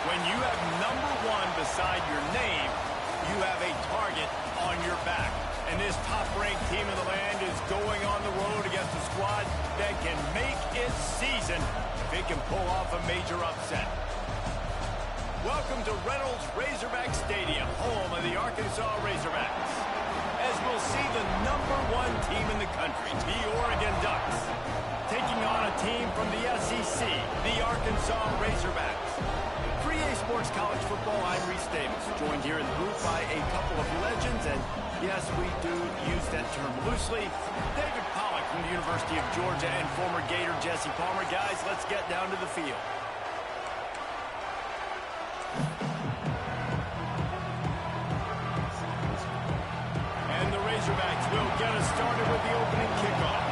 When you have #1 beside your name, you have a target on your back. And this top-ranked team in the land is going on the road against a squad that can make its season if it can pull off a major upset. Welcome to Reynolds Razorback Stadium, home of the Arkansas Razorbacks, as we'll see the #1 team in the country, the Oregon Ducks, taking on a team from the SEC, the Arkansas Razorbacks. For EA Sports College Football, I'm Reese Davis, joined here in the booth by a couple of legends, and yes, we do use that term loosely. David Pollack from the University of Georgia and former Gator Jesse Palmer. Guys, let's get down to the field. And the Razorbacks will get us started with the opening kickoff.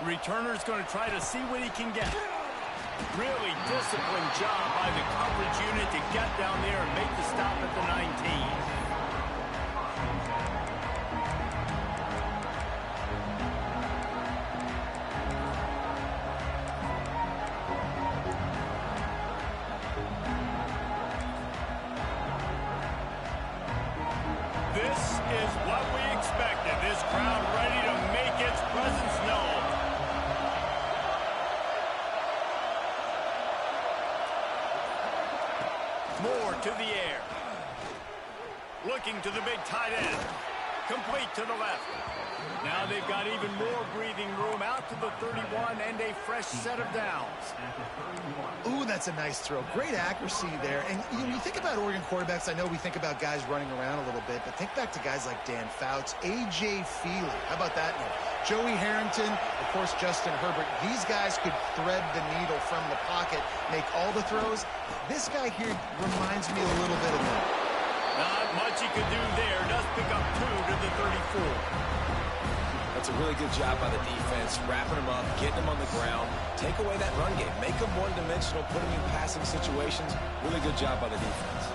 Returner's going to try to see what he can get. Really disciplined job by the coverage unit to get down there and make the stop at the 19. This is what we expected. This crowd ready to make its presence known. Moore to the air. Looking to the big tight end. Complete to the left. Now they've got even more breathing room out to the 31 and a fresh set of downs. Ooh, that's a nice throw. Great accuracy there. And you think about Oregon quarterbacks, I know we think about guys running around a little bit, but think back to guys like Dan Fouts, A.J. Feely. How about that name? Joey Harrington, of course, Justin Herbert. These guys could thread the needle from the pocket, make all the throws. This guy here reminds me a little bit of that. Not much he could do there. Does pick up 2 to the 34. That's a really good job by the defense, wrapping them up, getting them on the ground. Take away that run game. Make them one-dimensional, put them in passing situations. Really good job by the defense.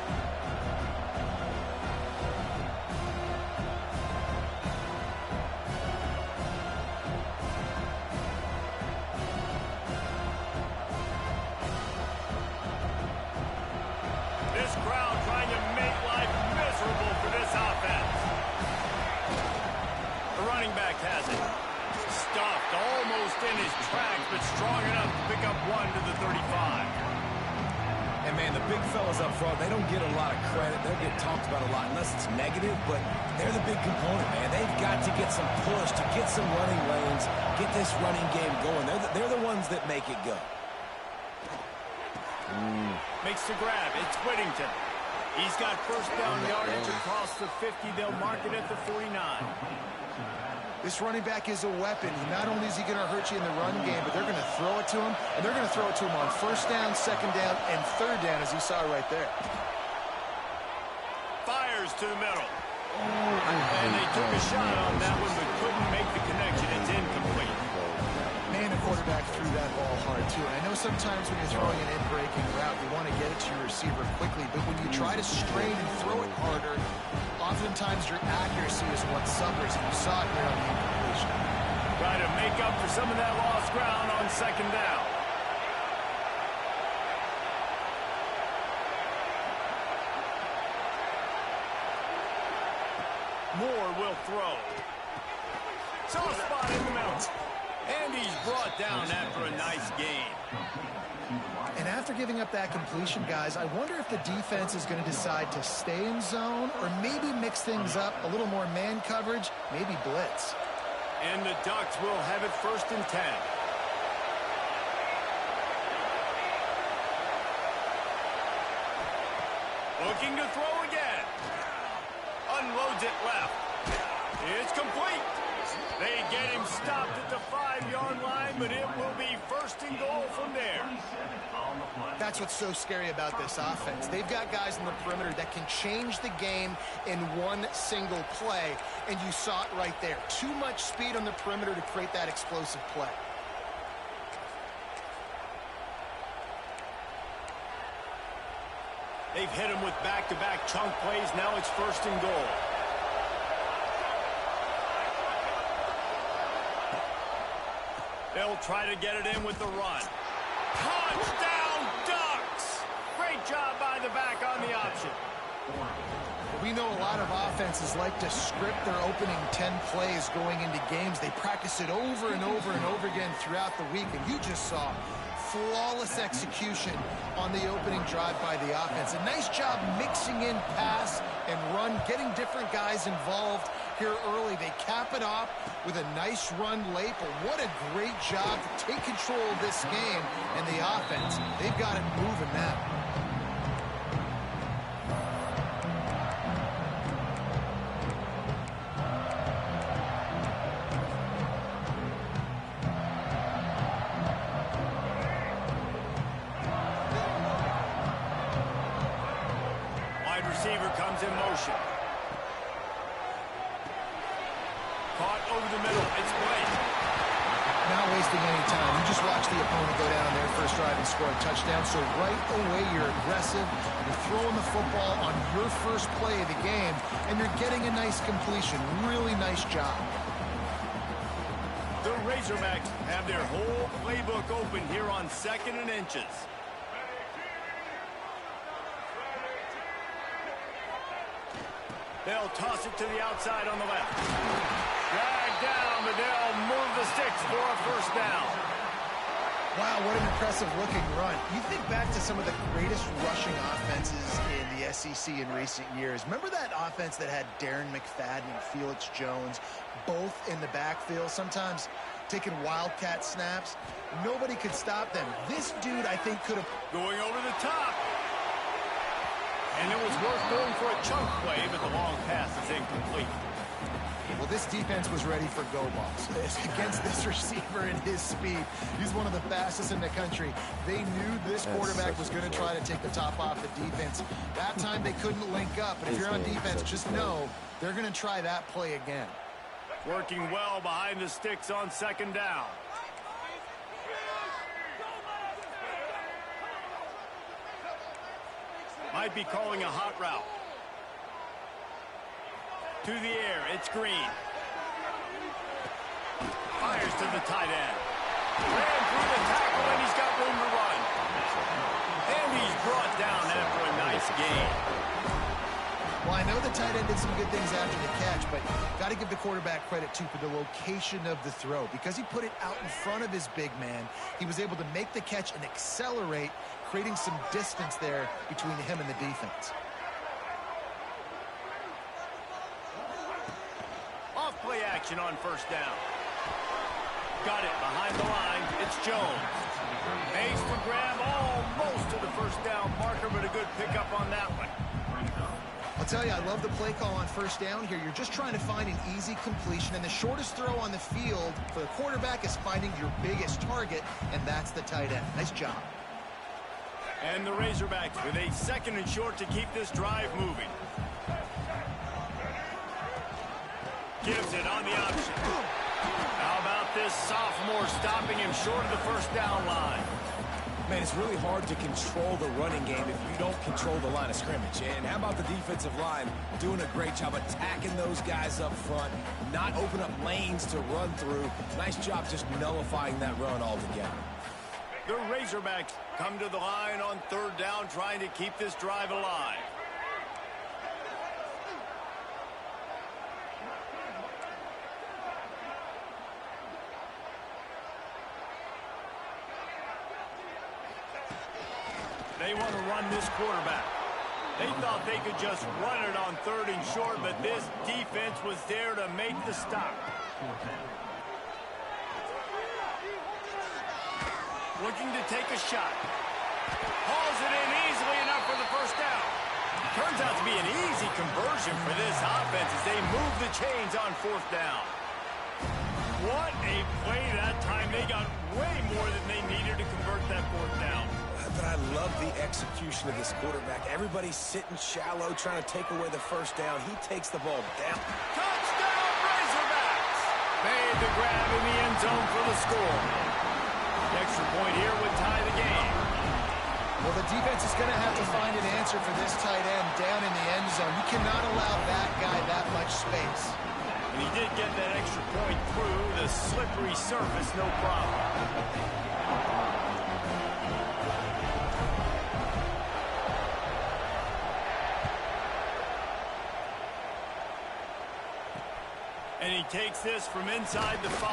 This crowd trying to make life miserable for this offense. The running back has it. Stuffed almost in his tracks, but strong enough to pick up 1 to the 35. And, man, the big fellas up front, they don't get a lot of credit. They'll get talked about a lot unless it's negative, but they're the big component, man. They've got to get some push, to get some running lanes, get this running game going. They're the ones that make it go. Makes the grab. It's Whittington. He's got first down yardage across the 50. They'll mark it at the 49. This running back is a weapon. Not only is he going to hurt you in the run game, but they're going to throw it to him, and they're going to throw it to him on first down, second down, and third down, as you saw right there. Fires to the middle. And they took a shot on that one, but couldn't make the connection. It's incomplete. Man, the quarterback threw that ball hard, too. And I know sometimes when you're throwing an in-breaking route, you want to get it to your receiver quickly, but when you try to strain and throw it harder, oftentimes your accuracy is what suffers, and you saw it there on the incompletion. Try to make up for some of that lost ground on second down. Moore will throw. Soft spot in the middle. And he's brought down after a nice gain. And after giving up that completion, guys, I wonder if the defense is going to decide to stay in zone or maybe mix things up, a little more man coverage, maybe blitz. And the Ducks will have it first and 10. Looking to throw again. Unloads it left. It's complete. They get him stopped at the 5-yard line, but it will be first and goal from there. That's what's so scary about this offense. They've got guys in the perimeter that can change the game in one single play, and you saw it right there. Too much speed on the perimeter to create that explosive play. They've hit him with back-to-back chunk plays. Now it's first and goal. They'll try to get it in with the run. Touchdown Ducks! Great job by the back on the option. We know a lot of offenses like to script their opening 10 plays going into games. They practice it over and over and over again throughout the week, and you just saw flawless execution on the opening drive by the offense. A nice job mixing in pass and run, getting different guys involved here early. They cap it off with a nice run late, but what a great job to take control of this game. And the offense, they've got it moving now. Receiver comes in motion. Caught over the middle. It's Blake. Not wasting any time. You just watch the opponent go down their first drive and score a touchdown. So right away, you're aggressive. You're throwing the football on your first play of the game, and you're getting a nice completion. Really nice job. The Razorbacks have their whole playbook open here on 2nd and inches. They'll toss it to the outside on the left. Drag down, but they'll move the sticks for a first down. Wow, what an impressive-looking run. You think back to some of the greatest rushing offenses in the SEC in recent years. Remember that offense that had Darren McFadden and Felix Jones both in the backfield, sometimes taking wildcat snaps? Nobody could stop them. This dude, I think, could have... Going over the top. And it was worth going for a chunk play, but the long pass is incomplete. Well, this defense was ready for go balls. Against this receiver and his speed, he's one of the fastest in the country. They knew this quarterback was going to try to take the top off the defense. That time they couldn't link up, but if you're on defense, just know they're going to try that play again. Working well behind the sticks on 2nd down. Might be calling a hot route. To the air, it's Green. Fires to the tight end. Ran through the tackle, and he's got room to run. And he's brought down after a nice gain. Well, I know the tight end did some good things after the catch, but got to give the quarterback credit, too, for the location of the throw. Because he put it out in front of his big man, he was able to make the catch and accelerate, creating some distance there between him and the defense. Off play action on 1st down. Got it behind the line. It's Jones. Aims for grab almost to the 1st down marker, but a good pickup on that one. I'll tell you, I love the play call on 1st down here. You're just trying to find an easy completion, and the shortest throw on the field for the quarterback is finding your biggest target, and that's the tight end. Nice job. And the Razorbacks with a 2nd and short to keep this drive moving. Gives it on the option. How about this sophomore stopping him short of the 1st down line? Man, it's really hard to control the running game if you don't control the line of scrimmage. And how about the defensive line doing a great job attacking those guys up front, not open up lanes to run through. Nice job just nullifying that run altogether. The Razorbacks come to the line on 3rd down, trying to keep this drive alive. They want to run this quarterback. They thought they could just run it on 3rd and short, but this defense was there to make the stop. Looking to take a shot. Hauls it in easily enough for the 1st down. Turns out to be an easy conversion for this offense as they move the chains on 4th down. What a play that time. They got way more than they needed to convert that 4th down. But I love the execution of this quarterback. Everybody's sitting shallow, trying to take away the 1st down. He takes the ball down. Touchdown, Razorbacks! Made the grab in the end zone for the score. The extra point here would tie the game. Well, the defense is going to have to find an answer for this tight end down in the end zone. You cannot allow that guy that much space. And he did get that extra point through. The slippery surface, no problem. And he takes this from inside the 5.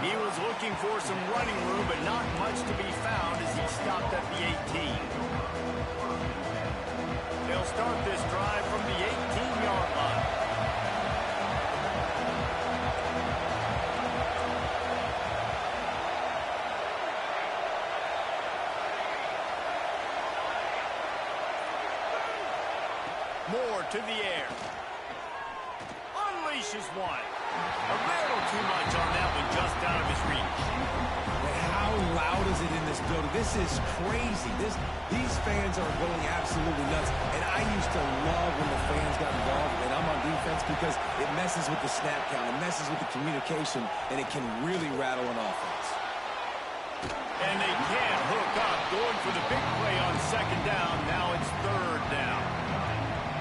He was looking for some running room, but not much to be found as he stopped at the 18. They'll start this drive from the 18-yard line. Moore to the air. Unleashes one. A little too much on that one, just out of his reach. And how loud is it in this building? This is crazy. These fans are going absolutely nuts. And I used to love when the fans got involved, and I'm on defense, because it messes with the snap count, it messes with the communication, and it can really rattle an offense. And they can't hook up, going for the big play on second down. Now it's third down.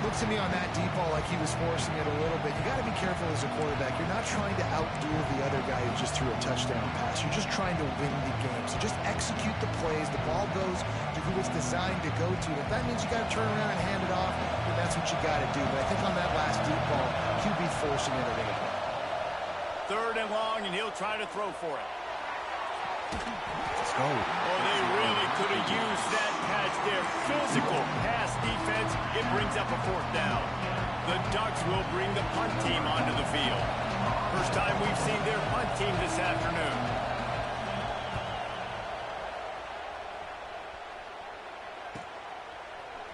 Looks to me on that deep ball like he was forcing it a little bit. You got to be careful as a quarterback. You're not trying to outduel the other guy who just threw a touchdown pass. You're just trying to win the game. So just execute the plays. The ball goes to who it's designed to go to. If that means you got to turn around and hand it off, then that's what you got to do. But I think on that last deep ball, QB forcing it a little bit. Third and long, and he'll try to throw for it. Let's go. Oh, they really could have used that catch there. Physical pass defense. It brings up a fourth down. The Ducks will bring the punt team onto the field. First time we've seen their punt team this afternoon.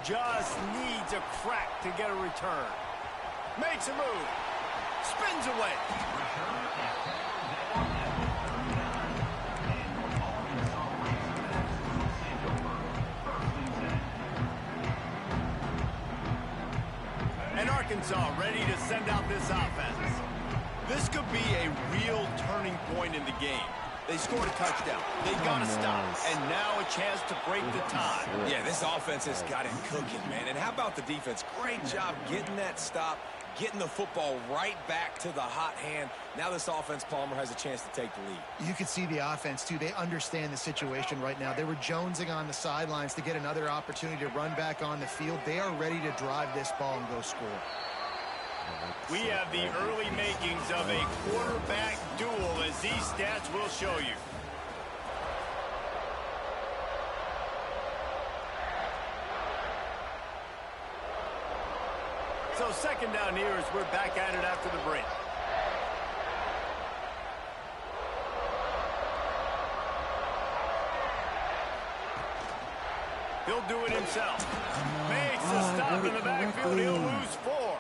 Just needs a crack to get a return. Makes a move. Spins away. And Arkansas ready to send out this offense. This could be a real turning point in the game. They scored a touchdown. They got to stop. And now a chance to break the tie. Yeah, this offense has got it cooking, man. And how about the defense? Great job getting that stop, getting the football right back to the hot hand. Now this offense, Palmer, has a chance to take the lead. You can see the offense, too. They understand the situation right now. They were jonesing on the sidelines to get another opportunity to run back on the field. They are ready to drive this ball and go score. We have the early makings of a quarterback duel, as these stats will show you. So second down here as we're back at it after the break. He'll do it himself. Makes a stop in the backfield. He'll lose 4.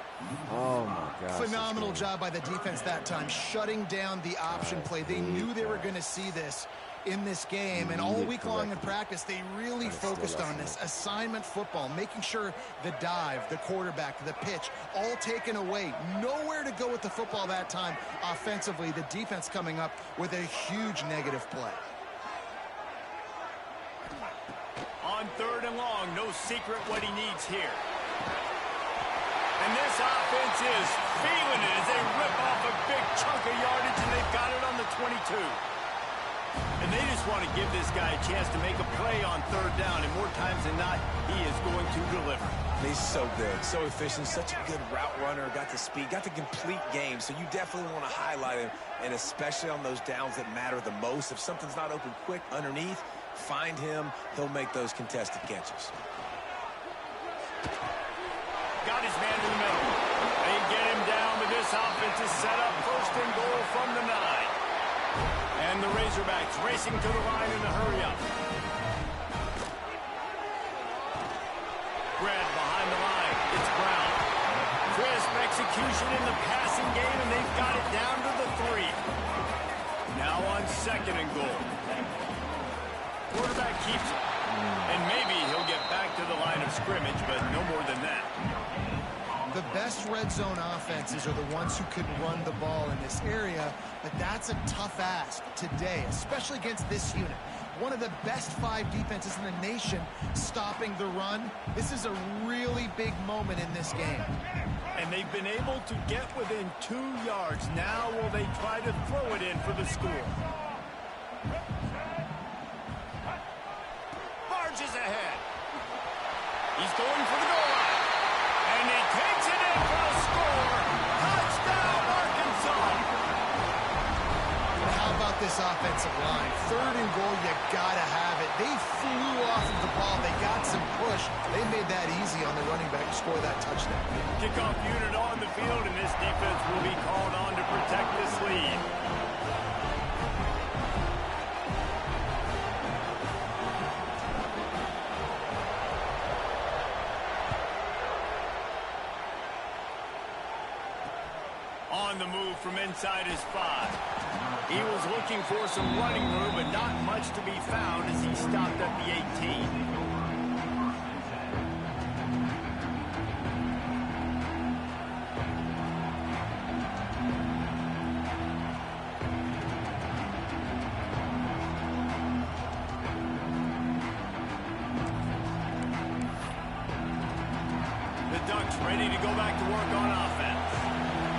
Oh, my gosh. Phenomenal job by the defense that time, shutting down the option play. They knew they were going to see this in this game, and all week long in practice, they really focused on this. Assignment football, making sure the dive, the quarterback, the pitch, all taken away. Nowhere to go with the football that time offensively. The defense coming up with a huge negative play. On third and long, no secret what he needs here. And this offense is feeling it as they rip off a big chunk of yardage, and they've got it on the 22. And they just want to give this guy a chance to make a play on third down, and more times than not, he is going to deliver. He's so good, so efficient, such a good route runner, got the speed, got the complete game, so you definitely want to highlight him, and especially on those downs that matter the most. If something's not open quick underneath, find him, he'll make those contested catches. Got his man in the middle. They get him down, but this offense is set up first and goal from the 9. And the Razorbacks racing to the line in the hurry-up. Brad behind the line. It's Brown. Crisp execution in the passing game, and they've got it down to the 3. Now on second and goal. Quarterback keeps it. And maybe he'll get back to the line of scrimmage, but no more than that. The best red zone offenses are the ones who can run the ball in this area, but that's a tough ask today, especially against this unit. one of the best 5 defenses in the nation stopping the run. This is a really big moment in this game. And they've been able to get within 2 yards. Now will they try to throw it in for the score? Marches ahead. He's going for the goal line. And he takes it in for the score. Touchdown, Arkansas. And how about this offensive line? 3rd and goal, you gotta have it. They flew off of the ball. They got some push. They made that easy on the running back to score that touchdown. Kickoff unit on the field, and this defense will be called on to protect this lead. On the move from inside his 5. He was looking for some running room, but not much to be found as he stopped at the 18. The Ducks ready to go back to work on offense.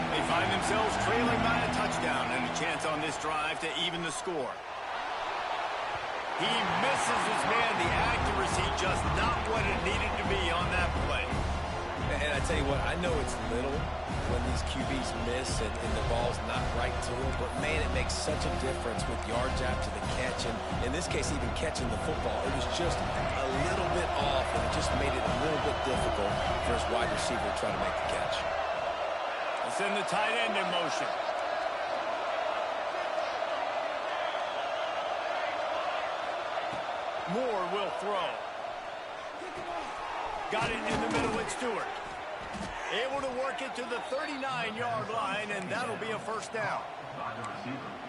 They find themselves trailing by a touchdown and a chance on this drive to even the score. He misses his man. The accuracy just not what it needed to be on that play. And I tell you what, I know it's little when these QBs miss and the ball's not right to them, but man, it makes such a difference with yards after the catch, and in this case, even catching the football. It was just a little bit off, and it just made it a little bit difficult for his wide receiver to try to make the catch. Send the tight end in motion. Moore will throw. Got it in the middle with Stewart. Able to work it to the 39-yard line, and that'll be a first down.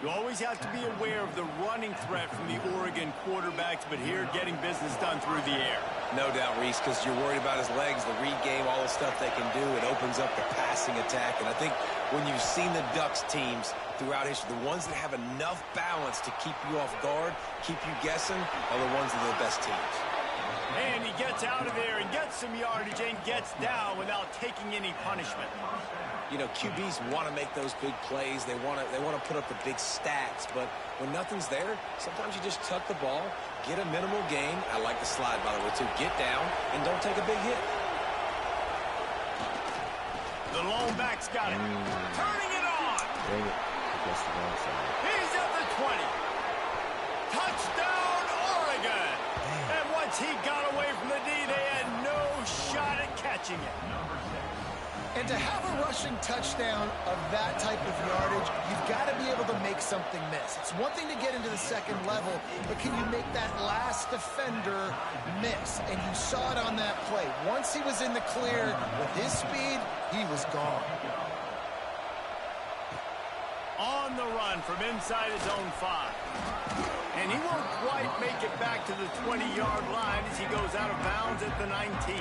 You always have to be aware of the running threat from the Oregon quarterbacks, but here getting business done through the air. No doubt, Reese, because you're worried about his legs, the read game, all the stuff they can do. It opens up the passing attack. And I think when you've seen the Ducks teams throughout history, the ones that have enough balance to keep you off guard, keep you guessing, are the ones that are the best teams. And he gets out of there and gets some yardage and gets down without taking any punishment. You know, QBs want to make those big plays. They want to put up the big stats. But when nothing's there, sometimes you just tuck the ball, get a minimal gain. I like the slide, by the way, too. Get down and don't take a big hit. The lone back's got it. Turning it on. Bring it against the wrong side. He's at the 20. Touchdown, Oregon. And once he got away from the D, they had no shot at catching it. And to have a rushing touchdown of that type of yardage, you've got to be able to make something miss. It's one thing to get into the second level, but can you make that last defender miss? And you saw it on that play. Once he was in the clear with his speed, he was gone. On the run from inside his own 5. And he won't quite make it back to the 20-yard line as he goes out of bounds at the 19.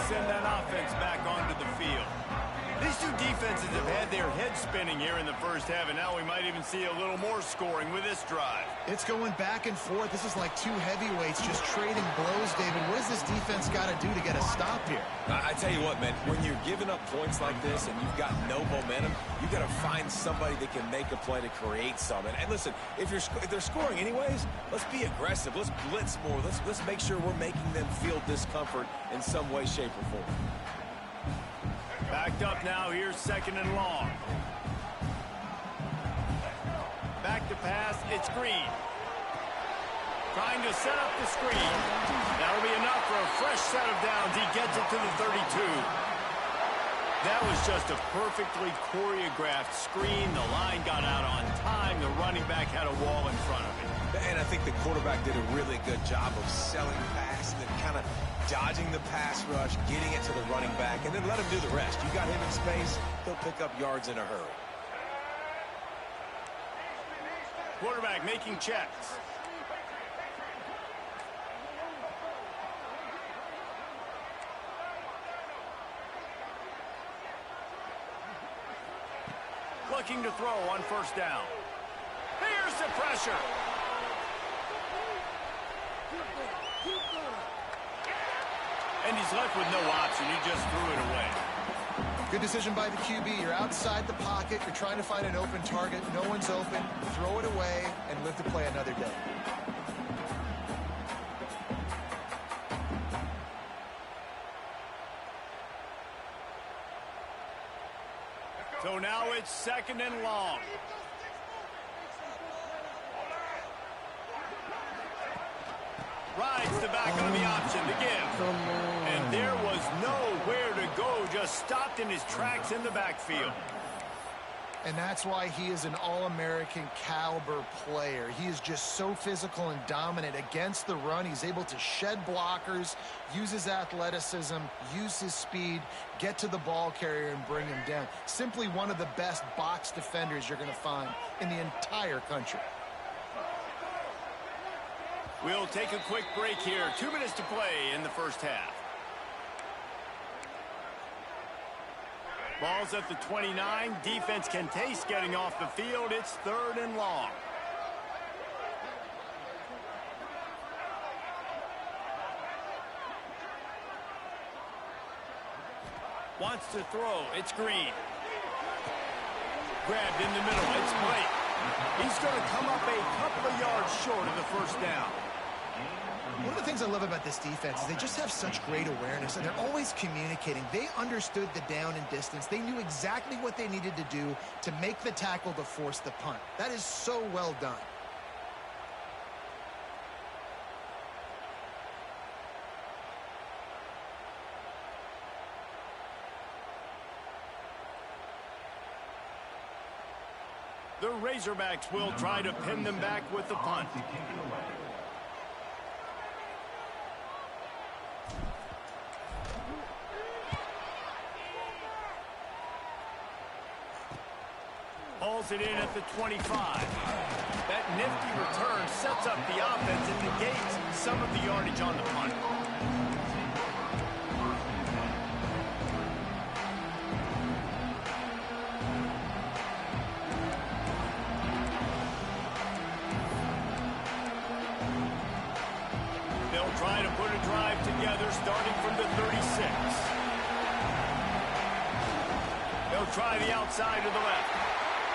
Send that offense back onto the field. These two defenses have had their heads spinning here in the first half, and now we might even see a little more scoring with this drive. It's going back and forth. This is like two heavyweights just trading blows, David. What does this defense got to do to get a stop here? I tell you what, man, when you're giving up points like this and you've got no momentum, you got to find somebody that can make a play to create some. And listen, if they're scoring anyways, let's be aggressive. Let's blitz more. Let's make sure we're making them feel discomfort in some way, shape, or form. Backed up now. Here's second and long. Back to pass. It's Green. Trying to set up the screen. That'll be enough for a fresh set of downs. He gets it to the 32. That was just a perfectly choreographed screen. The line got out on time. The running back had a wall in front of him. And I think the quarterback did a really good job of selling pass and then kind of dodging the pass rush, getting it to the running back, and then let him do the rest. You got him in space, he'll pick up yards in a hurry. Quarterback making checks. looking to throw on first down. Here's the pressure. And he's left with no option. He just threw it away. Good decision by the QB. You're outside the pocket. You're trying to find an open target. No one's open. Throw it away and live to play another day. So now it's 2nd and long. Rides the back on the option to give. And there was nowhere to go, just stopped in his tracks in the backfield. And that's why he is an All-American caliber player. He is just so physical and dominant against the run. He's able to shed blockers, use his athleticism, use his speed, get to the ball carrier and bring him down. Simply one of the best box defenders you're going to find in the entire country. We'll take a quick break here. 2 minutes to play in the first half. Ball's at the 29. Defense can taste getting off the field. It's 3rd and long. Wants to throw. It's Green. Grabbed in the middle. It's Blake. He's going to come up a couple of yards short of the first down. One of the things I love about this defense is they just have such great awareness, and they're always communicating. They understood the down and distance. They knew exactly what they needed to do to make the tackle to force the punt. That is so well done. The Razorbacks will try to pin them back with the punt. Hauls it in at the 25. That nifty return sets up the offense and negates some of the yardage on the punt. They'll try to put a drive together starting from the 36. They'll try the outside to the left.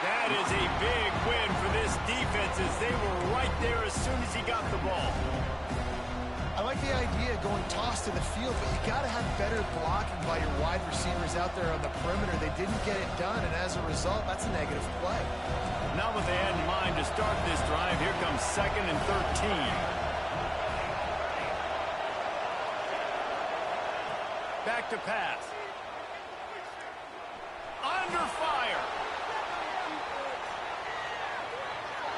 That is a big win for this defense as they were right there as soon as he got the ball. I like the idea of going toss to the field, but you got to have better blocking by your wide receivers out there on the perimeter. They didn't get it done, and as a result, that's a negative play. Not what they had in mind to start this drive. Here comes 2nd and 13. Back to pass. Under fire.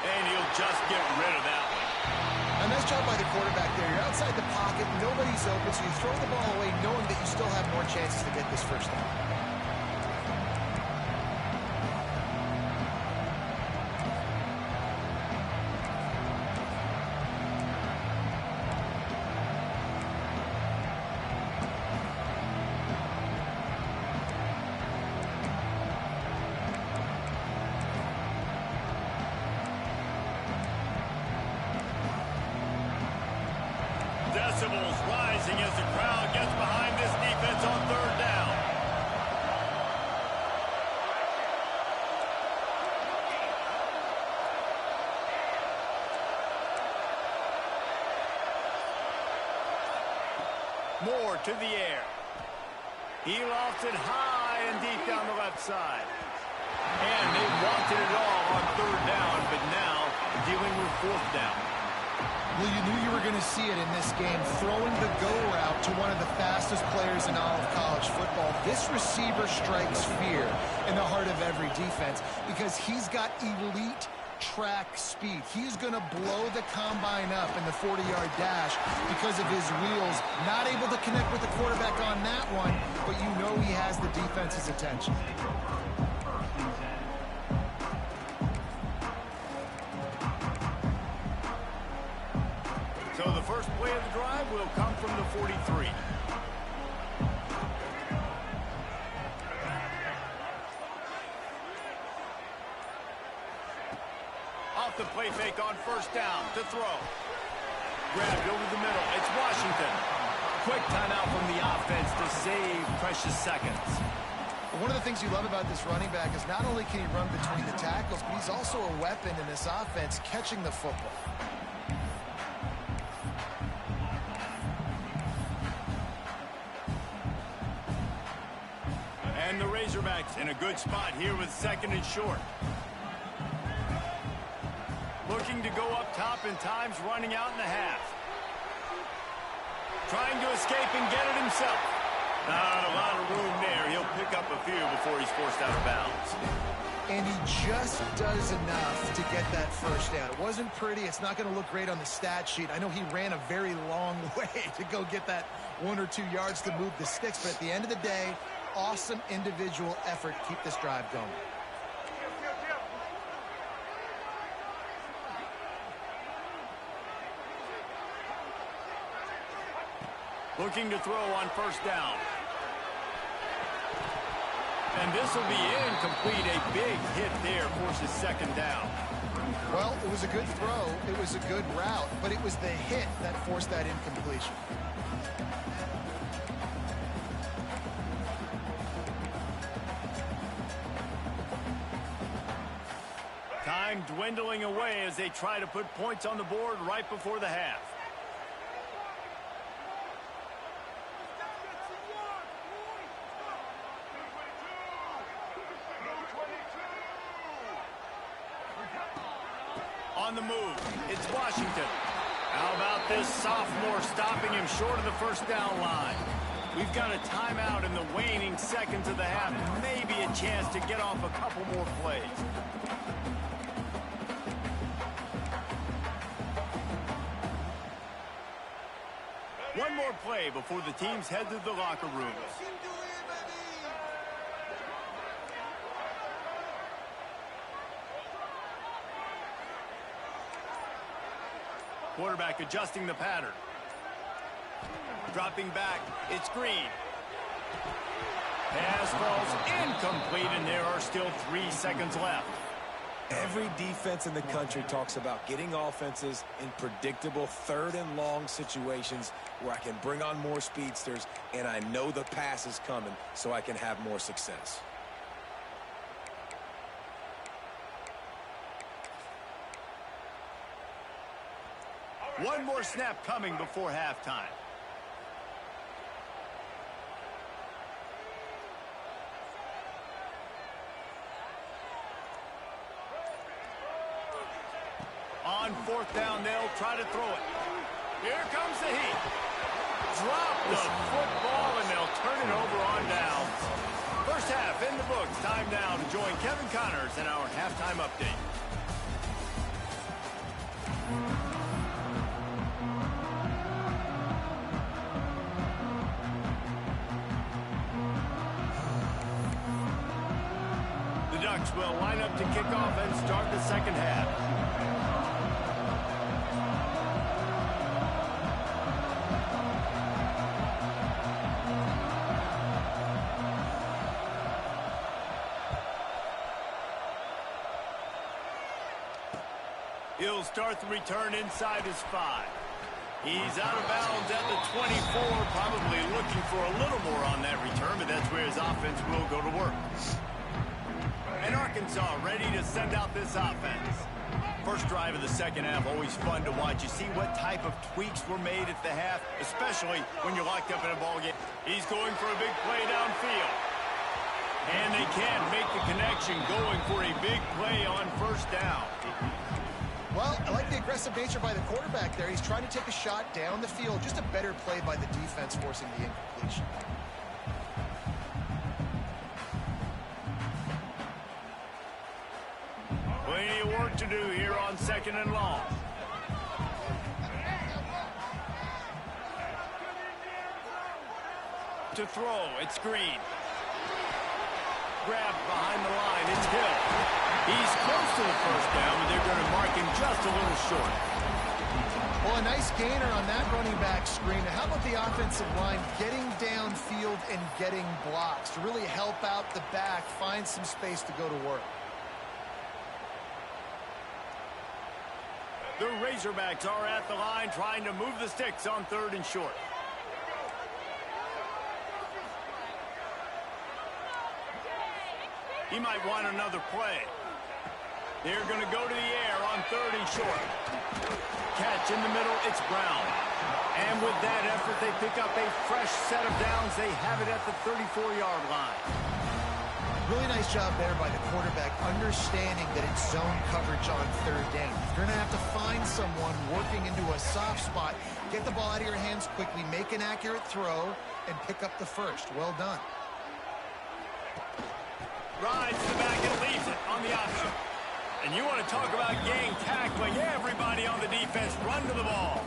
And he'll just get rid of that one. A nice job by the quarterback there. You're outside the pocket, nobody's open, so you throw the ball away knowing that you still have more chances to get this first down. Decibels rising as the crowd gets behind this defense on 3rd down. Moore to the air. He lofts it high and deep down the left side. And they wanted it all on 3rd down, but now dealing with 4th down. Well, you knew you were going to see it in this game, throwing the go route to one of the fastest players in all of college football. This receiver strikes fear in the heart of every defense because he's got elite track speed. He's going to blow the combine up in the 40-yard dash because of his wheels. Not able to connect with the quarterback on that one, but you know he has the defense's attention. So the first play of the drive will come from the 43. off the play fake on first down to throw. Grabbed over the middle. It's Washington. Quick timeout from the offense to save precious seconds. One of the things you love about this running back is not only can he run between the tackles, but he's also a weapon in this offense catching the football. And the Razorbacks in a good spot here with second and short. Looking to go up top in times, running out in the half. Trying to escape and get it himself. Not a lot of room there. He'll pick up a few before he's forced out of bounds. And he just does enough to get that first down. It wasn't pretty. It's not going to look great on the stat sheet. I know he ran a very long way to go get that 1 or 2 yards to move the sticks, but at the end of the day, awesome individual effort to keep this drive going. Looking to throw on first down. And this will be incomplete. A big hit there forces second down. Well, it was a good throw. It was a good route, but it was the hit that forced that incompletion. Time dwindling away as they try to put points on the board right before the half. On the move, it's Washington. How about this sophomore stopping him short of the first down line? We've got a timeout in the waning seconds of the half. Maybe a chance to get off a couple more plays. One more play before the teams head to the locker rooms. Quarterback adjusting the pattern. Dropping back, it's Green. Pass falls incomplete, and there are still 3 seconds left. Every defense in the country talks about getting offenses in predictable 3rd and long situations where I can bring on more speedsters and I know the pass is coming so I can have more success. One more snap coming before halftime. On fourth down, they'll try to throw it. Here comes the heat. Drop the football, and they'll turn it over on downs. First half in the books. Time now to join Kevin Connors in our halftime update. The Ducks will line up to kick off and start the second half. He'll start the return inside his 5. He's out of bounds at the 24, probably looking for a little more on that return, but that's where his offense will go to work. And Arkansas ready to send out this offense. First drive of the second half, always fun to watch. You see what type of tweaks were made at the half, especially when you're locked up in a ball game. He's going for a big play downfield. And they can't make the connection, going for a big play on first down. Well, I like the aggressive nature by the quarterback there. He's trying to take a shot down the field. Just a better play by the defense forcing the incompletion. Plenty of work to do here on second and long. To throw, it's Green. Grabbed behind the line, it's Hill. He's close to the first down, but they're going to mark him just a little short. Well, a nice gainer on that running back screen. Now, how about the offensive line getting downfield and getting blocks to really help out the back, find some space to go to work? The Razorbacks are at the line trying to move the sticks on 3rd and short. He might want another play. They're going to go to the air on 3rd and short. Catch in the middle, it's Brown. And with that effort, they pick up a fresh set of downs. They have it at the 34-yard line. Really nice job there by the quarterback, understanding that it's zone coverage on 3rd down. You're going to have to find someone working into a soft spot, get the ball out of your hands quickly, make an accurate throw, and pick up the first. Well done. Rides to the back and leaves it on the option. And you want to talk about gang tackling. Everybody on the defense run to the ball.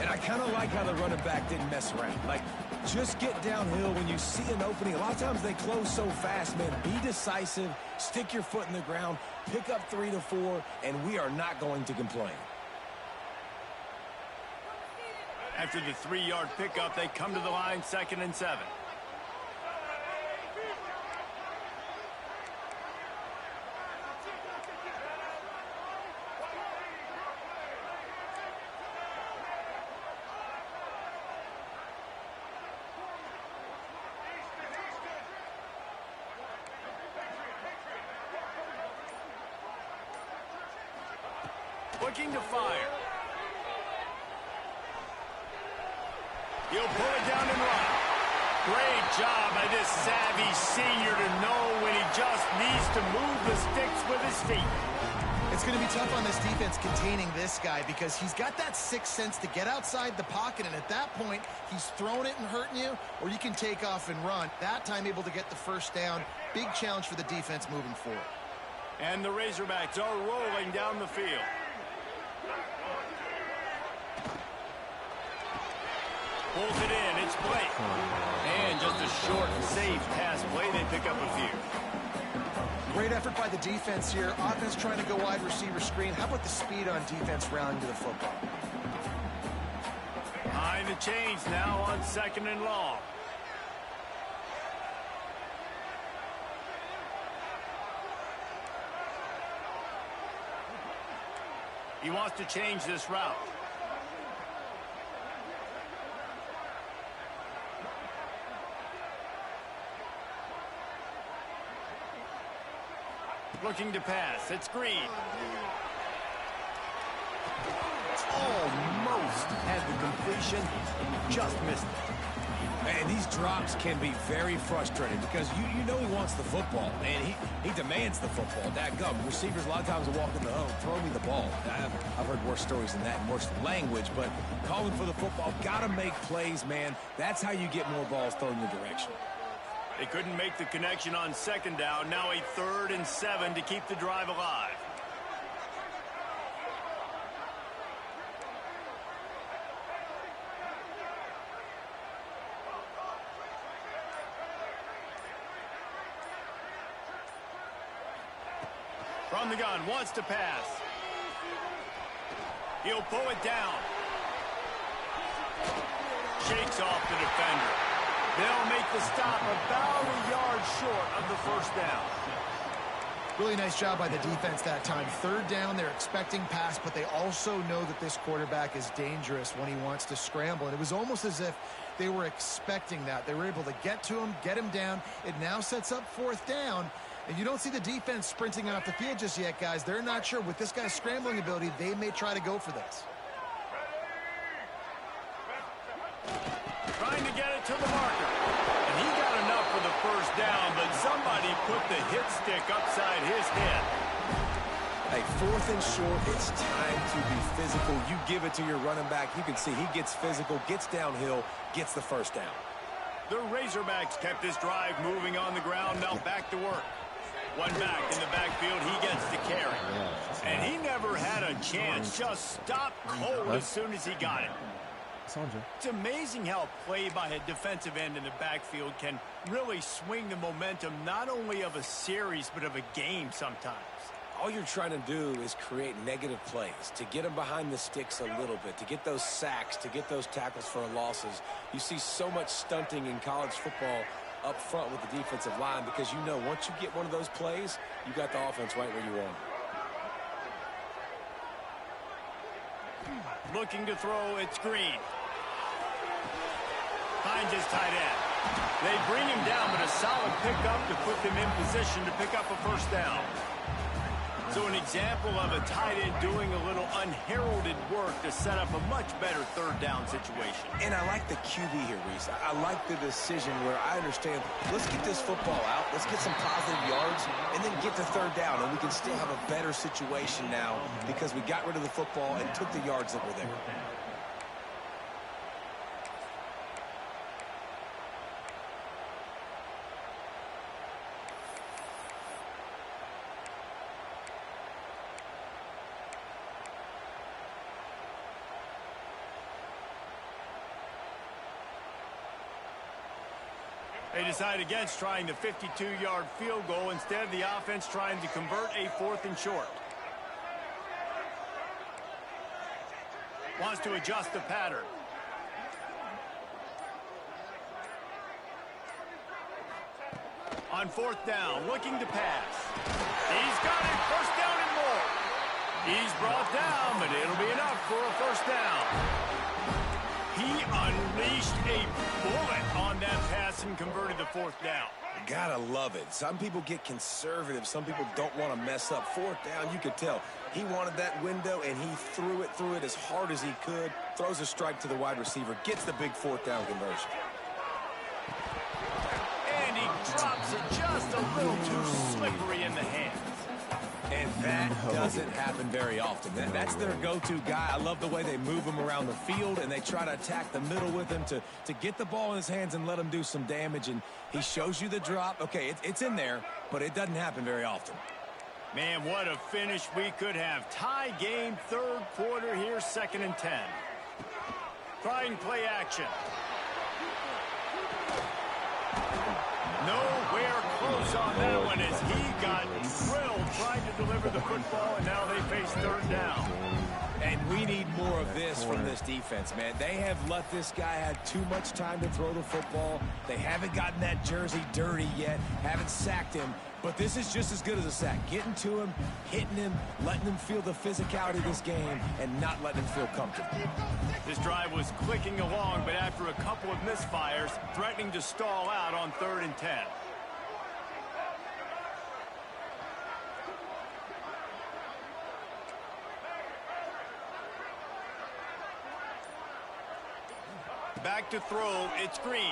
And I kind of like how the running back didn't mess around. Like, just get downhill when you see an opening. A lot of times they close so fast, man. Be decisive, stick your foot in the ground, pick up 3 to 4, and we are not going to complain. After the 3-yard pickup, they come to the line 2nd and 7. Looking to fire. He'll pull it down and run. Great job by this savvy senior to know when he just needs to move the sticks with his feet. It's going to be tough on this defense containing this guy because he's got that sixth sense to get outside the pocket, and at that point, he's throwing it and hurting you, or you can take off and run. That time able to get the first down. Big challenge for the defense moving forward. And the Razorbacks are rolling down the field. Pulls it in, it's Blake. And just a short, safe pass play, they pick up a few. Great effort by the defense here. Offense trying to go wide receiver screen. How about the speed on defense rallying to the football? Behind the chains now on 2nd and long. He wants to change this route. Looking to pass. It's Green. Almost had the completion. Just missed it. Man, these drops can be very frustrating because you know he wants the football, and he demands the football. Dadgum, receivers a lot of times will walk in the home, throw me the ball. I've heard worse stories than that and worse language, but calling for the football, got to make plays, man. That's how you get more balls thrown in your direction. They couldn't make the connection on 2nd down. Now a 3rd and 7 to keep the drive alive. From the gun, wants to pass. He'll pull it down. Shakes off the defender. They'll make the stop about a yard short of the first down. Really nice job by the defense that time. 3rd down, they're expecting pass, but they also know that this quarterback is dangerous when he wants to scramble. And it was almost as if they were expecting that. They were able to get to him, get him down. It now sets up 4th down. And you don't see the defense sprinting off the field just yet, guys. They're not sure. With this guy's scrambling ability, they may try to go for this. Trying to get it to the marker. And he got enough for the first down, but somebody put the hit stick upside his head. Hey, 4th and short, it's time to be physical. You give it to your running back. You can see he gets physical, gets downhill, gets the first down. The Razorbacks kept this drive moving on the ground. Now back to work. One back in the backfield, he gets the carry. And he never had a chance. Just stopped cold as soon as he got it. It's amazing how play by a defensive end in the backfield can really swing the momentum not only of a series but of a game sometimes. All you're trying to do is create negative plays, to get them behind the sticks a little bit, to get those sacks, to get those tackles for losses. You see so much stunting in college football up front with the defensive line because you know once you get one of those plays, you got the offense right where you want it. Looking to throw, it's Green. Finds his tight end. They bring him down, but a solid pickup to put them in position to pick up a first down. So an example of a tight end doing a little unheralded work to set up a much better third down situation. And I like the QB here, Reese. I like the decision where I understand, let's get this football out, let's get some positive yards, and then get to third down, and we can still have a better situation now because we got rid of the football and took the yards that were there. They decide against trying the 52-yard field goal. Instead, the offense trying to convert a 4th and short. Wants to adjust the pattern. On 4th down, looking to pass. He's got it, 1st down and more. He's brought down, but it'll be enough for a 1st down. He unleashed a bullet on that pass and converted the 4th down. Gotta love it. Some people get conservative. Some people don't want to mess up. 4th down, you could tell. He wanted that window, and he threw it as hard as he could. Throws a strike to the wide receiver. Gets the big 4th down conversion. And he drops it just a little too slippery in the hands. And that doesn't happen very often. That's their go-to guy. I love the way they move him around the field, and they try to attack the middle with him to get the ball in his hands and let him do some damage. And he shows you the drop. Okay, it's in there, but it doesn't happen very often. Man, what a finish we could have. Tie game, 3rd quarter here, 2nd and 10. Try and play action. Nowhere close on that one as he got drilled trying to deliver the football, and now they face 3rd down. And we need more of this from this defense, man. They have let this guy have too much time to throw the football. They haven't gotten that jersey dirty yet, haven't sacked him. But this is just as good as a sack. Getting to him, hitting him, letting him feel the physicality of this game, and not letting him feel comfortable. This drive was clicking along, but after a couple of misfires, threatening to stall out on 3rd and 10. Back to throw, it's Green.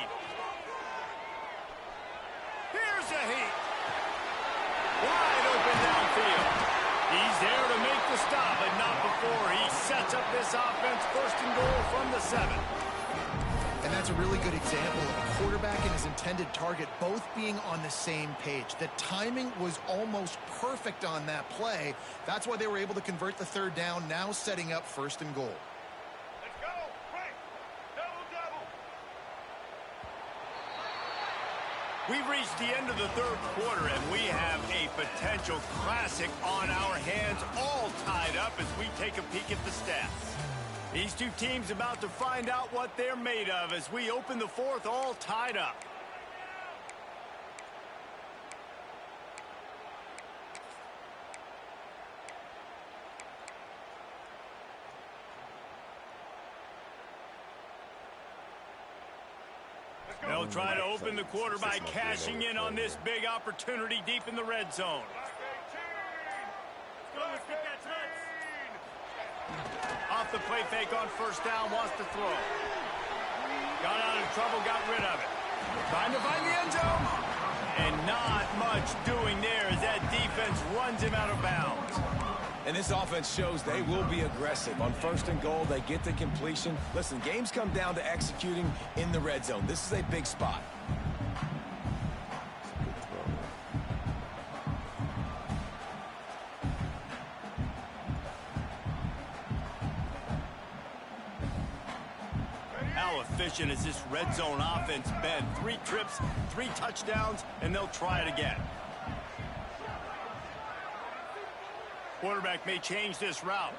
Here's a heat. Wide open downfield. He's there to make the stop, but not before he sets up this offense 1st and goal from the 7. And that's a really good example of a quarterback and his intended target both being on the same page. The timing was almost perfect on that play. That's why they were able to convert the 3rd down, now setting up 1st and goal. We've reached the end of the 3rd quarter, and we have a potential classic on our hands, all tied up as we take a peek at the stats. These two teams about to find out what they're made of as we open the 4th, all tied up. They'll try to open the quarter by cashing in on this big opportunity deep in the red zone. Let's get that touch. Off the play fake on 1st down, wants to throw. Got out of trouble, got rid of it. Trying to find the end zone. And not much doing there as that defense runs him out of bounds. And this offense shows they will be aggressive. On 1st and goal, they get the completion. Listen, games come down to executing in the red zone. This is a big spot. How efficient has this red zone offense been? 3 trips, 3 touchdowns, and they'll try it again. Quarterback may change this route.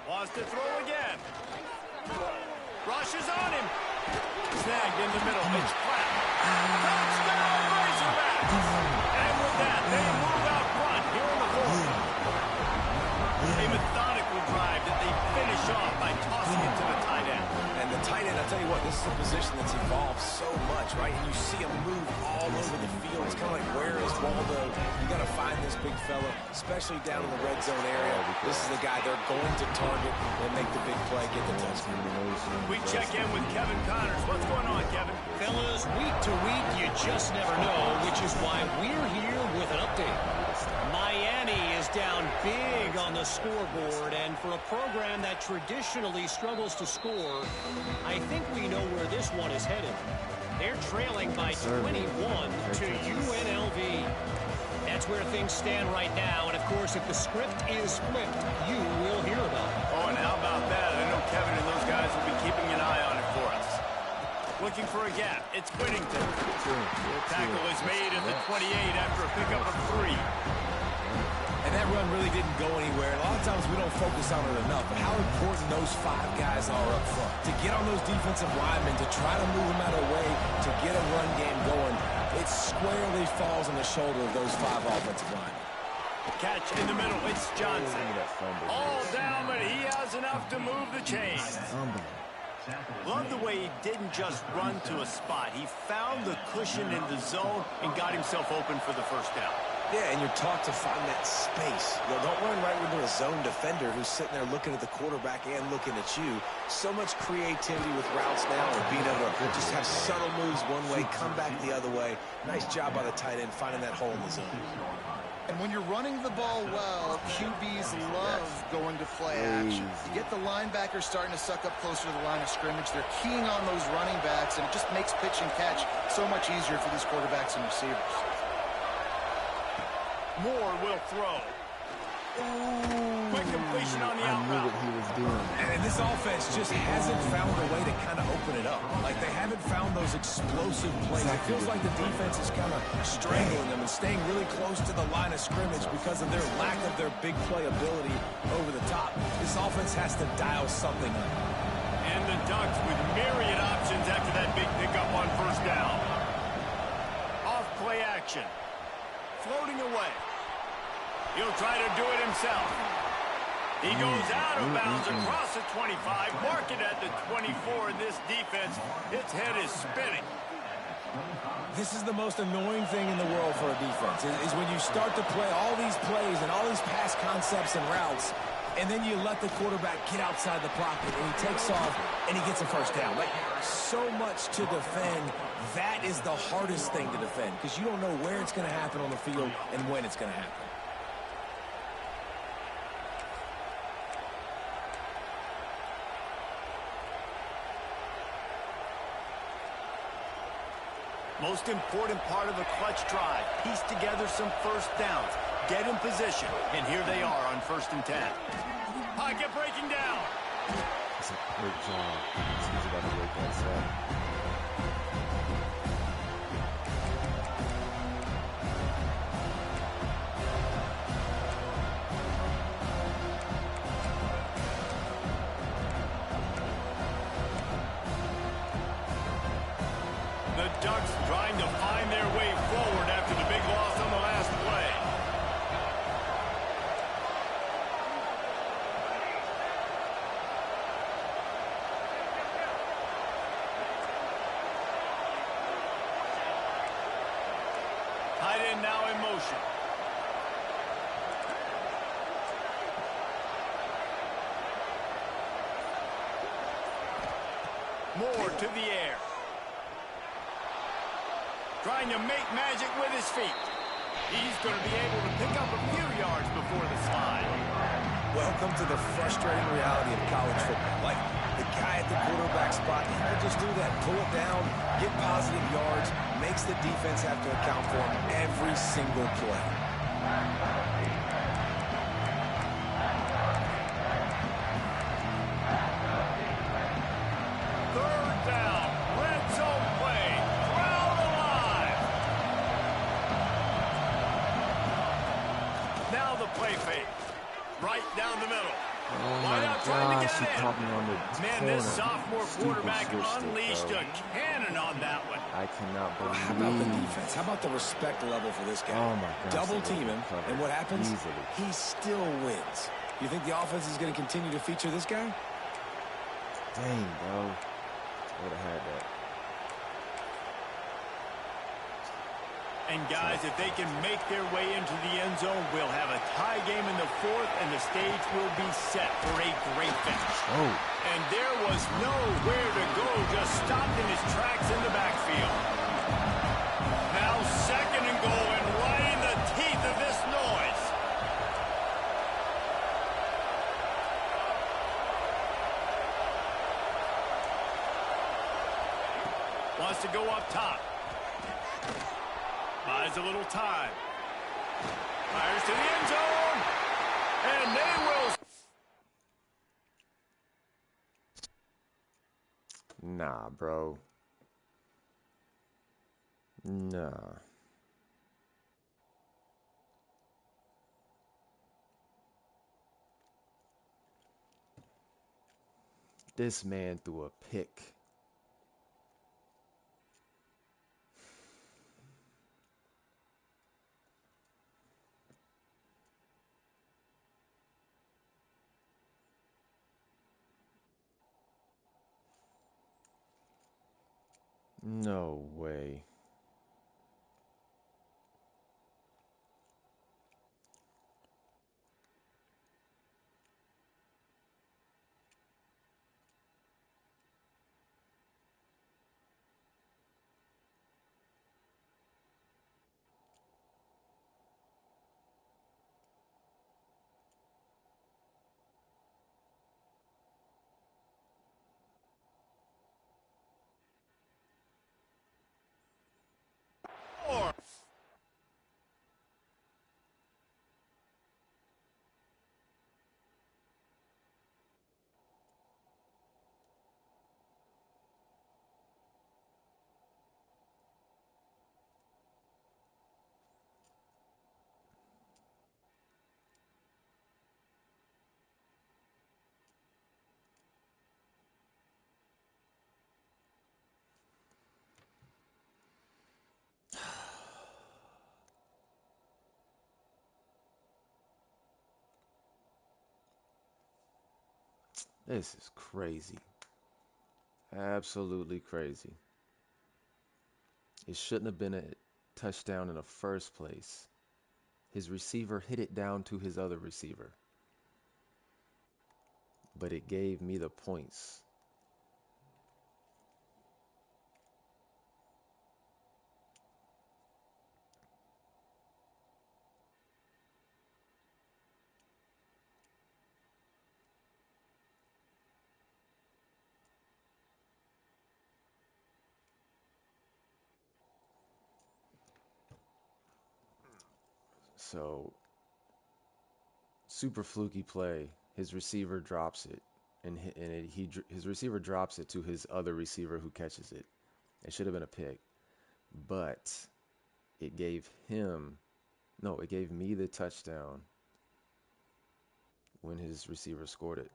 Wants to throw again. Rushes on him. Snagged in the middle. It's flat. Touchdown, Razorbacks! And with that, they move out front here in the 4th. A methodical drive that they finish off by tossing it to the tight end. And the tight end, I'll tell you what, this is a position that's evolved so much, right? And you see him move all over the field. It's kind of like, where is Waldo? You got to find this big fella, especially down in the red zone area. This is the guy they're going to target and make the big play, get the touchdown. We check in with Kevin Connors. What's going on, Kevin? Fellas, week to week, you just never know, which is why we're here with an update. Miami is down big on the scoreboard, and for a program that traditionally struggles to score, I think we know where this one is headed. They're trailing by 21 to UNLV. That's where things stand right now, and of course, if the script is flipped, you will hear about it. Oh, and how about that? I know Kevin and those guys will be keeping an eye on it for us. Looking for a gap. It's Whittington. Tackle is made at the 28 after a pickup of 3. And that run really didn't go anywhere. A lot of times we don't focus on it enough, but how important those 5 guys are up front. To get on those defensive linemen, to try to move them out of the way, to get a run game going, it squarely falls on the shoulder of those 5 offensive linemen. Catch in the middle. It's Johnson. All down, but he has enough to move the chains. Love the way he didn't just run to a spot. He found the cushion in the zone and got himself open for the first down. Yeah, and you're taught to find that space. You know, don't run right into a zone defender who's sitting there looking at the quarterback and looking at you. So much creativity with routes now, and being able to just have subtle moves one way, come back the other way. Nice job by the tight end finding that hole in the zone. And when you're running the ball well, QBs love going to play action. You get the linebackers starting to suck up closer to the line of scrimmage. They're keying on those running backs, and it just makes pitch and catch so much easier for these quarterbacks and receivers. Moore will throw. Quick completion on the out route. I knew what he was doing. And this offense just hasn't found a way to kind of open it up. Like, they haven't found those explosive plays. It feels like the defense is kind of strangling them and staying really close to the line of scrimmage because of their lack of their big play ability over the top. This offense has to dial something up. And the Ducks with myriad options after that big pickup on first down. Off play action. Floating away. He'll try to do it himself. He goes out of bounds across the 25, mark it at the 24, and this defense, its head is spinning. This is the most annoying thing in the world for a defense, is when you start to play all these plays and all these pass concepts and routes, and then you let the quarterback get outside the pocket, and he takes off, and he gets a first down. Like, so much to defend. That is the hardest thing to defend, because you don't know where it's going to happen on the field and when it's going to happen. Most important part of a clutch drive. Piece together some first downs. Get in position. And here they are on 1st and 10. Pocket breaking down. It's a great job. It's easy about to break that set. The Ducks trying to find their way forward after the big loss on the last play. Tight end now in motion. Moore to the air. Trying to make magic with his feet. He's going to be able to pick up a few yards before the slide. Welcome to the frustrating reality of college football. Like, the guy at the quarterback spot, he could just do that. Pull it down, get positive yards, makes the defense have to account for him every single play. Third down. Red zone play. Crowd alive. Now the play fake. Right down the middle. Oh Wide my out trying to gosh, get he it caught me on the Man, corner. this sophomore Stupid quarterback switch stick, unleashed bro. a cannon on that one. I cannot believe. How about the defense? How about the respect level for this guy? Oh my gosh. Double team him, and what happens? Easily. He still wins. You think the offense is going to continue to feature this guy? Dang, bro. I would have had that. And guys, if they can make their way into the end zone, we'll have a tie game in the fourth, and the stage will be set for a great finish. Oh. And there was nowhere to go, just stopped in his tracks in the backfield. Now second and goal, and right in the teeth of this noise. Wants to go up top. Buys a little time. Fires to the end zone. And they will. Nah, bro. Nah. This man threw a pick. No way. This is crazy. Absolutely crazy. It shouldn't have been a touchdown in the first place. His receiver hit it down to his other receiver. But it gave me the points. So, super fluky play. His receiver drops it, and his receiver drops it to his other receiver who catches it. It should have been a pick, but it gave it gave me the touchdown when his receiver scored it.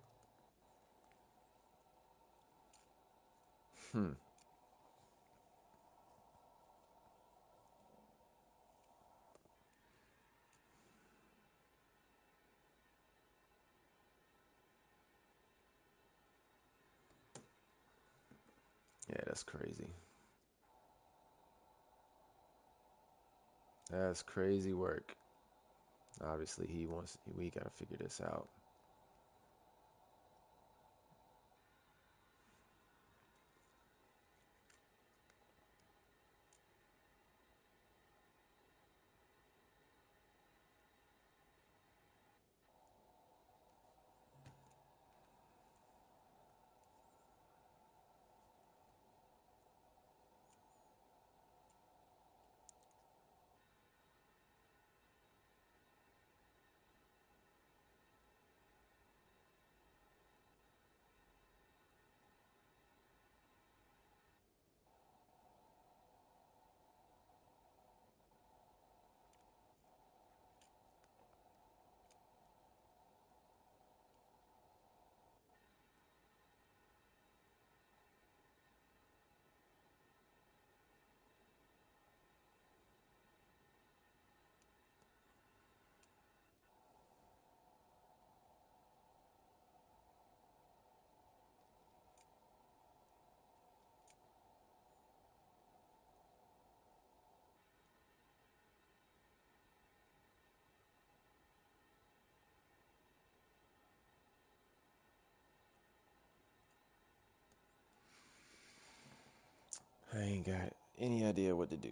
Yeah, that's crazy. That's crazy work. Obviously, we got to figure this out. I ain't got any idea what to do.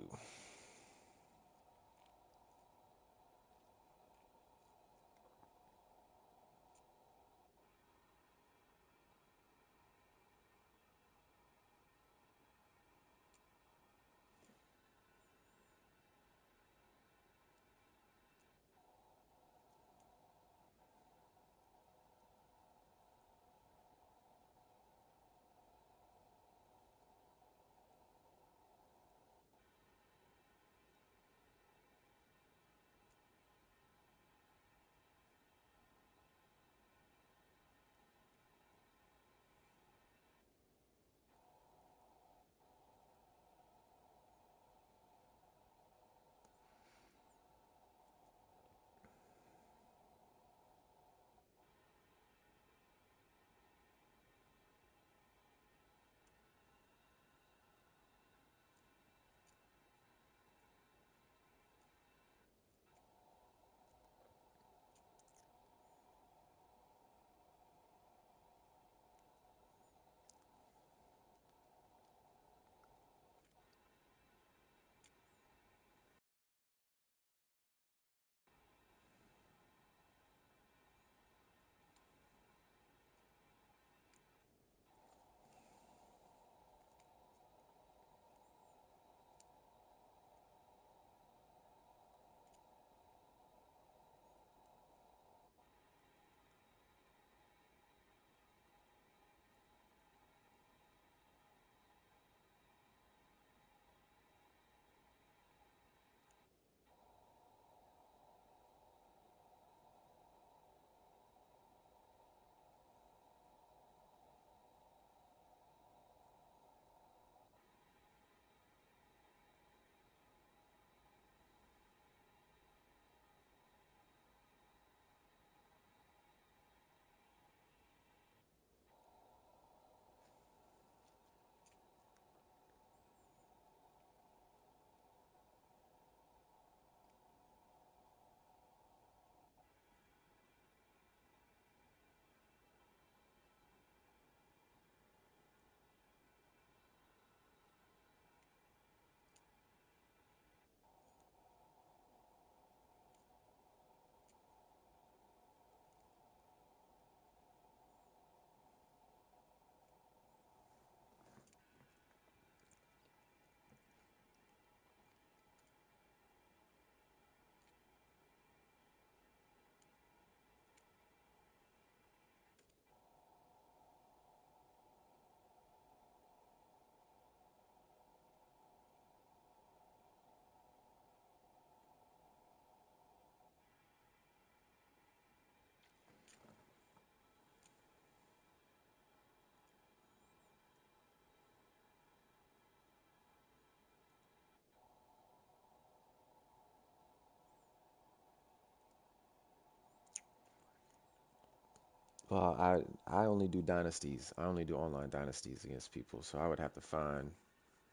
Well, I only do dynasties. I only do online dynasties against people, so I would have to find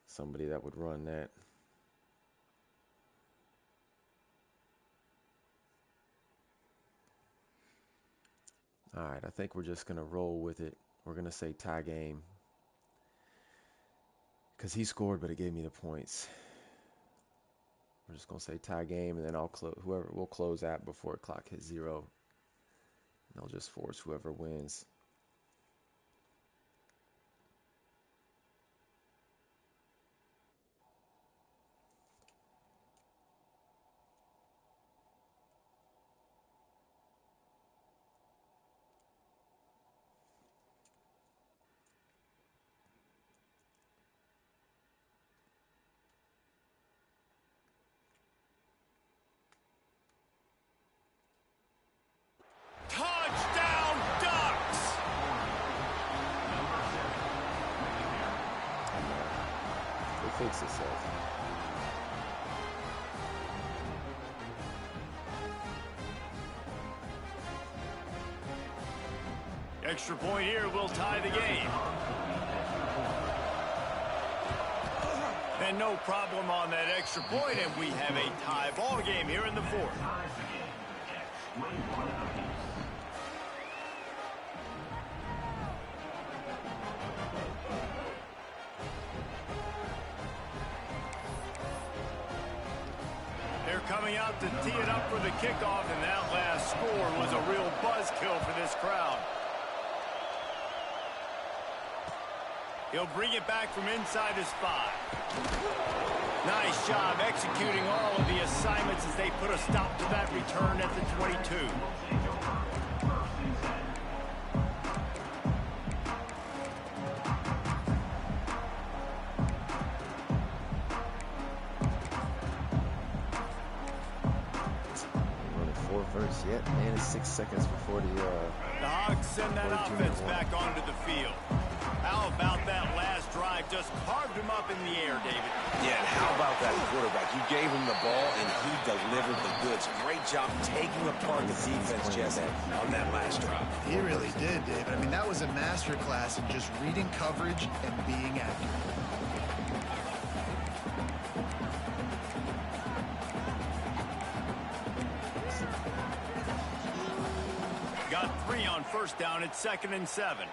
somebody that would run that. All right, I think we're just gonna roll with it. We're gonna say tie game because he scored, but it gave me the points. We're just gonna say tie game, and then I'll close. Whoever will close out before clock hits 0. And I'll just force whoever wins. Touchdown, Ducks! It fixed itself. Extra point here will tie the game. And no problem on that extra point, and we have a tie ball game here in the fourth. coming out to tee it up for the kickoff, and that last score was a real buzzkill for this crowd. He'll bring it back from inside his 5. Nice job executing all of the assignments as they put a stop to that return at the 22. Yet, man, it's 6 seconds before the Hogs send that offense back onto the field. How about that last drive? Just carved him up in the air, David. Yeah, and how about that quarterback? You gave him the ball, and he delivered the goods. Great job taking apart the defense, Jesse, on that last drive. He really did, David. I mean, that was a masterclass in just reading coverage and being accurate. Got 3 on first down. It's 2nd and 7.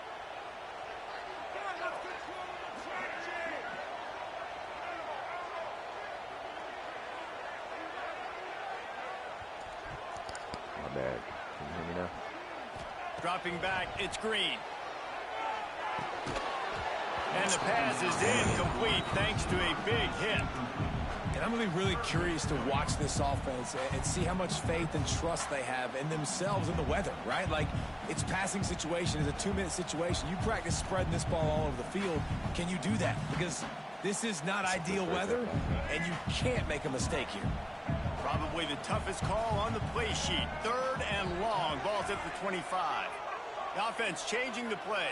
My bad. Can you hear me now? Dropping back, it's Green. And the pass is incomplete thanks to a big hit. And I'm going to be really curious to watch this offense and see how much faith and trust they have in themselves and the weather, right? Like, it's passing situation. It's a 2-minute situation. You practice spreading this ball all over the field. Can you do that? Because this is not ideal weather, and you can't make a mistake here. Probably the toughest call on the play sheet. 3rd and long. Ball's at the 25. The offense changing the play.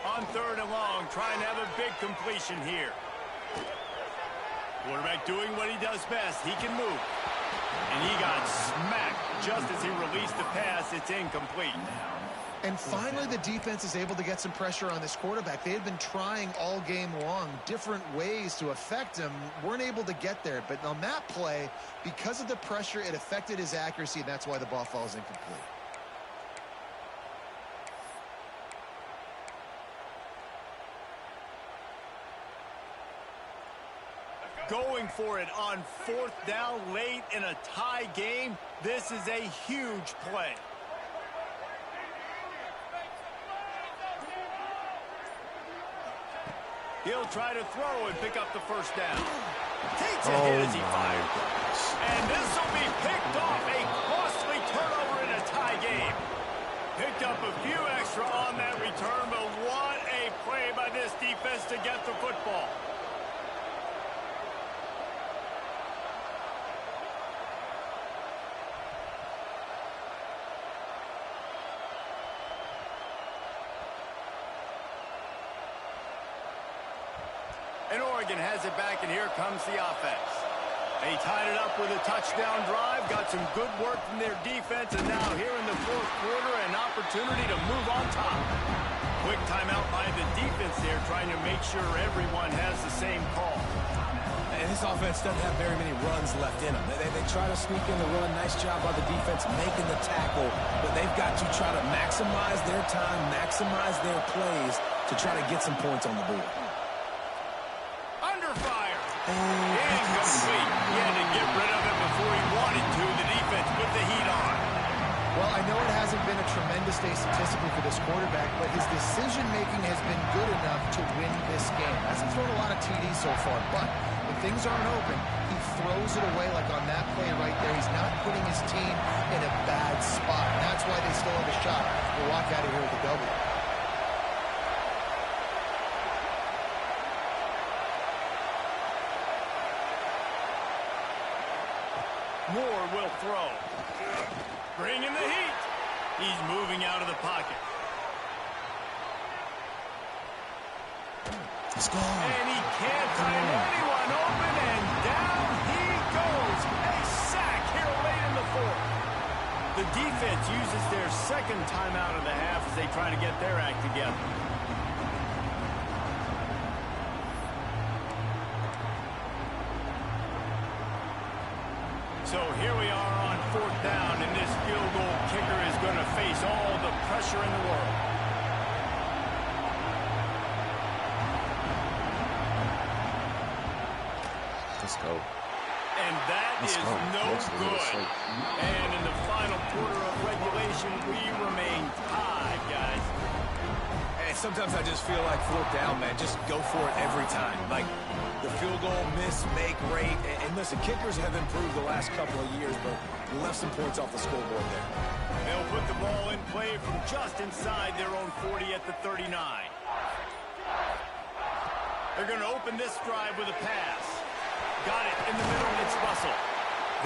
On 3rd and long, trying to have a big completion here. Quarterback doing what he does best. He can move. And he got smacked just as he released the pass. It's incomplete. And finally, the defense is able to get some pressure on this quarterback. They had been trying all game long, different ways to affect him. Weren't able to get there. But on that play, because of the pressure, it affected his accuracy, and that's why the ball falls incomplete. Going for it on 4th down late in a tie game. This is a huge play. He'll try to throw and pick up the first down. Takes a hit as he fires. And this will be picked off. A costly turnover in a tie game. Picked up a few extra on that return, but what a play by this defense to get the football. And Oregon has it back, and here comes the offense. They tied it up with a touchdown drive, got some good work from their defense, and now here in the 4th quarter, an opportunity to move on top. Quick timeout by the defense there, trying to make sure everyone has the same call. And this offense doesn't have very many runs left in them. They try to sneak in the run. Nice job by the defense making the tackle, but they've got to try to maximize their time, maximize their plays to try to get some points on the board. Incomplete. He had to get rid of it before he wanted to. The defense put the heat on. Well, I know it hasn't been a tremendous day statistically for this quarterback, but his decision-making has been good enough to win this game. Hasn't thrown a lot of TDs so far, but when things aren't open, he throws it away like on that play right there. He's not putting his team in a bad spot. And that's why they still have a shot to walk out of here with a W. Moore will throw. Bringing the heat. He's moving out of the pocket. Let's go. And he can't find anyone open, and down he goes. A sack here late in the 4th. The defense uses their 2nd timeout of the half as they try to get their act together. So here we are on 4th down, and this field goal kicker is going to face all the pressure in the world. Let's go. And that is no good. And in the final quarter of regulation, we remain tied, guys. And sometimes I just feel like fourth down, man. Just go for it every time. Like the field goal miss, make rate. And listen, kickers have improved the last couple of years, but we left some points off the scoreboard there. They'll put the ball in play from just inside their own 40 at the 39. They're going to open this drive with a pass. Got it in the middle. It's Russell.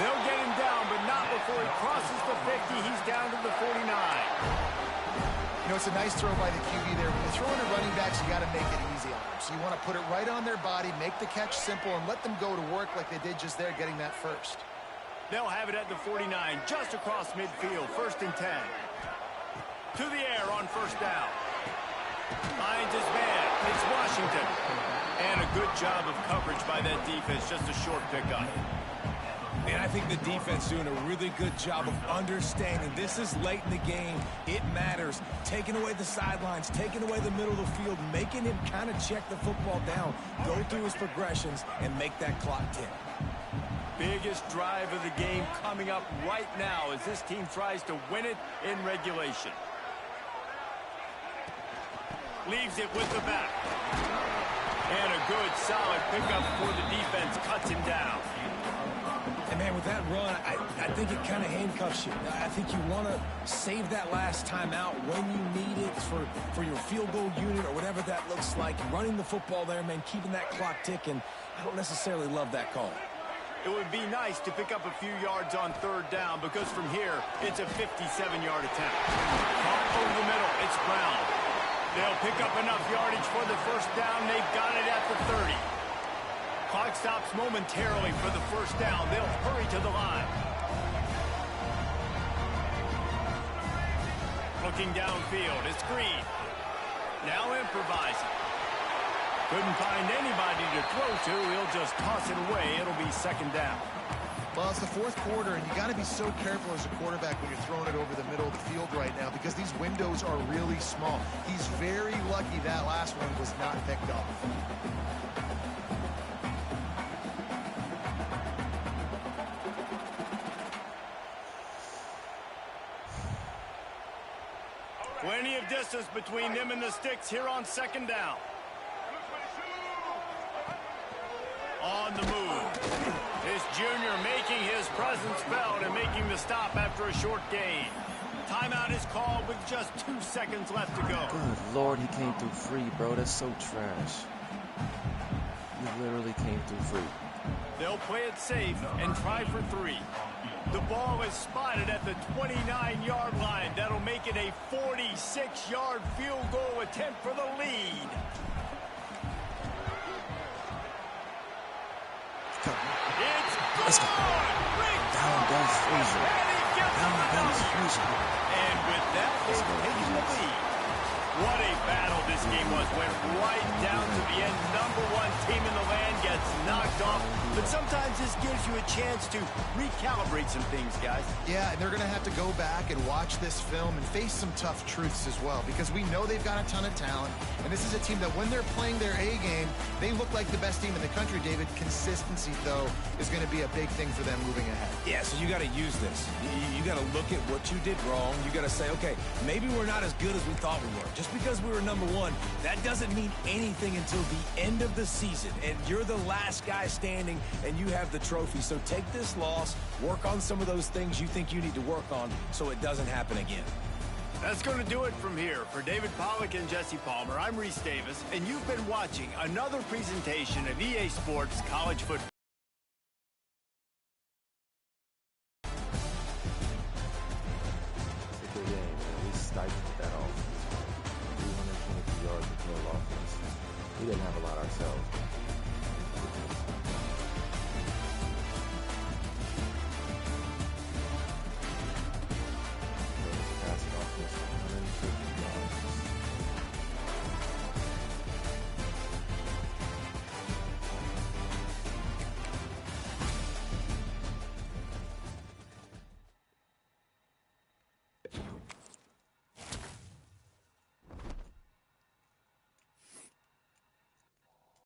They'll get him down, but not before he crosses the 50. He's down to the 49. You know, it's a nice throw by the QB there. When you're throwing to running backs, you got to make it easy on them. So you want to put it right on their body, make the catch simple, and let them go to work like they did just there, getting that first. They'll have it at the 49, just across midfield, 1st and 10. To the air on 1st down. Finds his man. It's Washington. And a good job of coverage by that defense, just a short pickup. And I think the defense doing a really good job of understanding this is late in the game. It matters. Taking away the sidelines, taking away the middle of the field, making him kind of check the football down, go through his progressions, and make that clock tick. Biggest drive of the game coming up right now as this team tries to win it in regulation. Leaves it with the back. And a good, solid pickup before the defense cuts him down. And, man, with that run, I think it kind of handcuffs you. I think you want to save that last time out when you need it for your field goal unit or whatever that looks like. Running the football there, man, keeping that clock ticking. I don't necessarily love that call. It would be nice to pick up a few yards on 3rd down because from here, it's a 57-yard attempt. Caught over the middle. It's Brown. They'll pick up enough yardage for the 1st down. They've got it at the 30. Clock stops momentarily for the 1st down. They'll hurry to the line. Looking downfield. It's Green. Now improvising. Couldn't find anybody to throw to. He'll just toss it away. It'll be 2nd down. Well, it's the 4th quarter, and you got to be so careful as a quarterback when you're throwing it over the middle of the field right now because these windows are really small. He's very lucky that last one was not picked off. Plenty of distance between them and the sticks here on 2nd down. On the move. This junior making his presence felt and making the stop after a short gain. Timeout is called with just 2 seconds left to go. Good Lord, he came through free, bro. That's so trash. He literally came through free. They'll play it safe and try for 3. The ball is spotted at the 29-yard line. That'll make it a 46-yard field goal attempt for the lead. It's good. Let's go. Down, Frazier. And with that, they've taken the lead. What a battle this game was. Went right down to the end. #1 team in the land gets knocked off. But sometimes this gives you a chance to recalibrate some things, guys. Yeah, and they're going to have to go back and watch this film and face some tough truths as well because we know they've got a ton of talent. And this is a team that when they're playing their A game, they look like the best team in the country, David. Consistency, though, is going to be a big thing for them moving ahead. Yeah, so you got to use this. You got to look at what you did wrong. You got to say, okay, maybe we're not as good as we thought we were. Just because we were #1, that doesn't mean anything until the end of the season. And you're the last guy standing, and you have the trophy. So take this loss, work on some of those things you think you need to work on so it doesn't happen again. That's going to do it from here. For David Pollack and Jesse Palmer, I'm Reese Davis, and you've been watching another presentation of EA Sports College Football. Good game, man. We stifled that offense. 322 yards of total offense. We didn't have a lot ourselves.